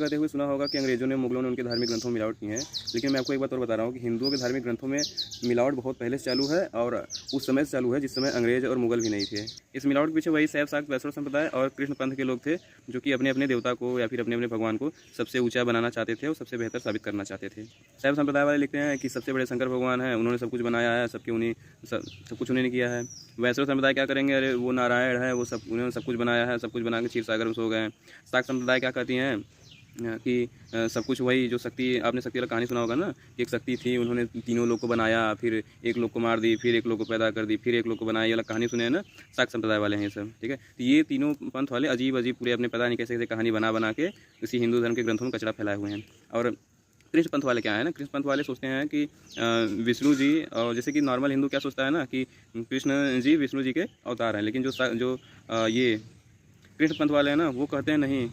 कहते हुए सुना होगा कि अंग्रेजों ने, मुगलों ने उनके धार्मिक ग्रंथों में मिलावट की है, लेकिन मैं आपको एक बात और बता रहा हूँ कि हिंदुओं के धार्मिक ग्रंथों में मिलावट बहुत पहले से चालू है और उस समय से चालू है जिस समय अंग्रेज और मुगल भी नहीं थे। इस मिलावट के पीछे वही शैव शाक्त वैष्णव संप्रदाय और कृष्ण पंथ के लोग थे, जो कि अपने अपने देवता को या फिर अपने अपने भगवान को सबसे ऊंचा बनाना चाहते थे और सबसे बेहतर साबित करना चाहते थे। शैव संप्रदाय वाले लिखते हैं कि सबसे बड़े शंकर भगवान हैं, उन्होंने सब कुछ बनाया है, सब कुछ उन्होंने किया है। वैष्णव संप्रदाय क्या करेंगे, अरे वो नारायण है, वो सब उन्होंने सब कुछ बनाया है, सब कुछ बना के क्षीर सागर में सो गए। शाक्त संप्रदाय क्या कहती हैं कि सब कुछ वही जो शक्ति, आपने शक्ति वाला कहानी सुना होगा ना, एक शक्ति थी, उन्होंने तीनों लोग को बनाया, फिर एक लोग को मार दी, फिर एक लोग को पैदा कर दी, फिर एक लोग को बनाया। ये वाला कहानी सुने हैं ना, शाक्त संप्रदाय वाले हैं ये सब, ठीक है। तो ये तीनों पंथ वाले अजीब अजीब पूरे अपने पता नहीं कैसे कैसे कहानी बना बना के इसी हिंदू धर्म के ग्रंथों में कचरा फैलाए हुए हैं। और कृष्ण पंथ वाले क्या है ना, कृष्ण पंथ वाले सोचते हैं कि विष्णु जी, और जैसे कि नॉर्मल हिंदू क्या सोचता है ना कि कृष्ण जी विष्णु जी के अवतार हैं, लेकिन जो ये कृष्ण पंथ वाले हैं ना, वो कहते हैं नहीं,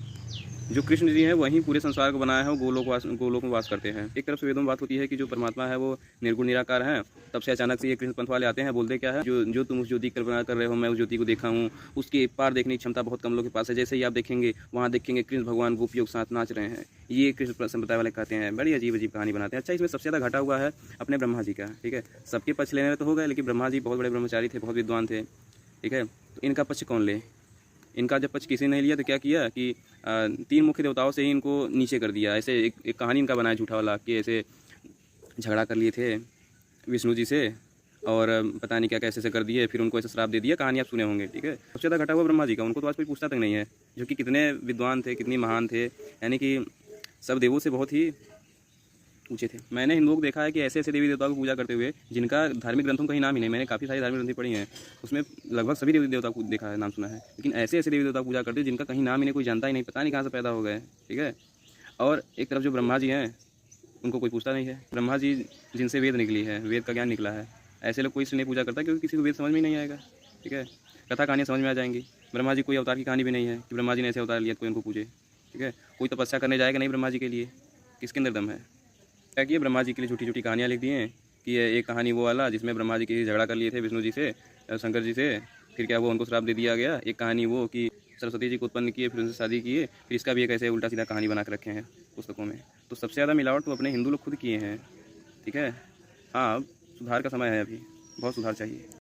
जो कृष्ण जी हैं वहीं पूरे संसार को बनाया है, वो गोलोक में वास करते हैं। एक तरफ से वेदों में बात होती है कि जो परमात्मा है वो निर्गुण निराकार है, तब से अचानक से ये कृष्ण पंथ वाले आते हैं, बोलते क्या है, जो तुम उस ज्योति की कल्पना कर रहे हो, मैं उस ज्योति को देखा हूँ, उसके पार देखने की क्षमता बहुत कम लोगों के पास है। जैसे ही आप देखेंगे वहाँ देखेंगे कृष्ण भगवान गोपियों के साथ नाच रहे हैं। ये कृष्ण संप्रदाय वाले कहते हैं, बड़ी अजीब अजीब कहानी बनाते हैं। अच्छा, इसमें सबसे ज़्यादा घाटा हुआ है अपने ब्रह्मा जी का, ठीक है। सबके पक्ष लेने तो हो गए, लेकिन ब्रह्मा जी बहुत बड़े ब्रह्मचारी थे, बहुत विद्वान थे, ठीक है। तो इनका पक्ष कौन ले? इनका जब पक्ष किसी ने नहीं लिया तो क्या किया कि 3 मुख्य देवताओं से ही इनको नीचे कर दिया। ऐसे एक कहानी इनका बनाया झूठा वाला कि ऐसे झगड़ा कर लिए थे विष्णु जी से और पता नहीं क्या कैसे से कर दिए, फिर उनको ऐसे श्राप दे दिया। कहानी आप सुने होंगे, ठीक है। सबसे ज़्यादा घटा हुआ ब्रह्मा जी का, उनको तो आज कोई पूछता तक नहीं है, जो कि कितने विद्वान थे, कितनी महान थे, यानी कि सब देवों से बहुत ही ऊँचे थे। मैंने हिंदुओं को देखा है कि ऐसे ऐसे देवी देवताओं को पूजा करते हुए जिनका धार्मिक ग्रंथों में कहीं नाम ही नहीं। मैंने काफ़ी सारी धार्मिक ग्रंथें पढ़ी हैं, उसमें लगभग सभी देवी देवताओं को देखा है, नाम सुना है, लेकिन ऐसे ऐसे देवी देवता पूजा करते हैं जिनका कहीं नाम ही नहीं, कोई जानता ही नहीं, पता नहीं कहाँ से पैदा हो गए, ठीक है। और एक तरफ जो ब्रह्मा जी हैं, उनको कोई पूछता नहीं है। ब्रह्मा जी जिनसे वेद निकली है, वेद का ज्ञान निकला है, ऐसे लोग कोई इसलिए नहीं पूजा करता क्योंकि किसी को वेद समझ में नहीं आएगा, ठीक है। कथा कहानियाँ समझ में आ जाएंगी। ब्रह्मा जी कोई अवतार की कहानी भी नहीं है कि ब्रह्मा जी ने ऐसे अवतार लिया कोई उनको पूछे, ठीक है। कोई तपस्या करने जाएगा नहीं ब्रह्मा जी के लिए, किसके अंदर दम है? क्या किया, ब्रह्मा जी के लिए छोटी छोटी कहानियाँ लिख दी हैं कि एक कहानी वो वाला जिसमें ब्रह्मा जी की झगड़ा कर लिए थे विष्णु जी से, शंकर जी से, फिर क्या वो उनको श्राप दे दिया गया। एक कहानी वो कि सरस्वती जी को उत्पन्न किए, फिर उनसे शादी किए, फिर इसका भी एक ऐसे उल्टा सीधा कहानी बना के रखे हैं पुस्तकों में। तो सबसे ज़्यादा मिलावट तो अपने हिंदू लोग खुद किए हैं, ठीक है। हाँ, सुधार का समय है, अभी बहुत सुधार चाहिए।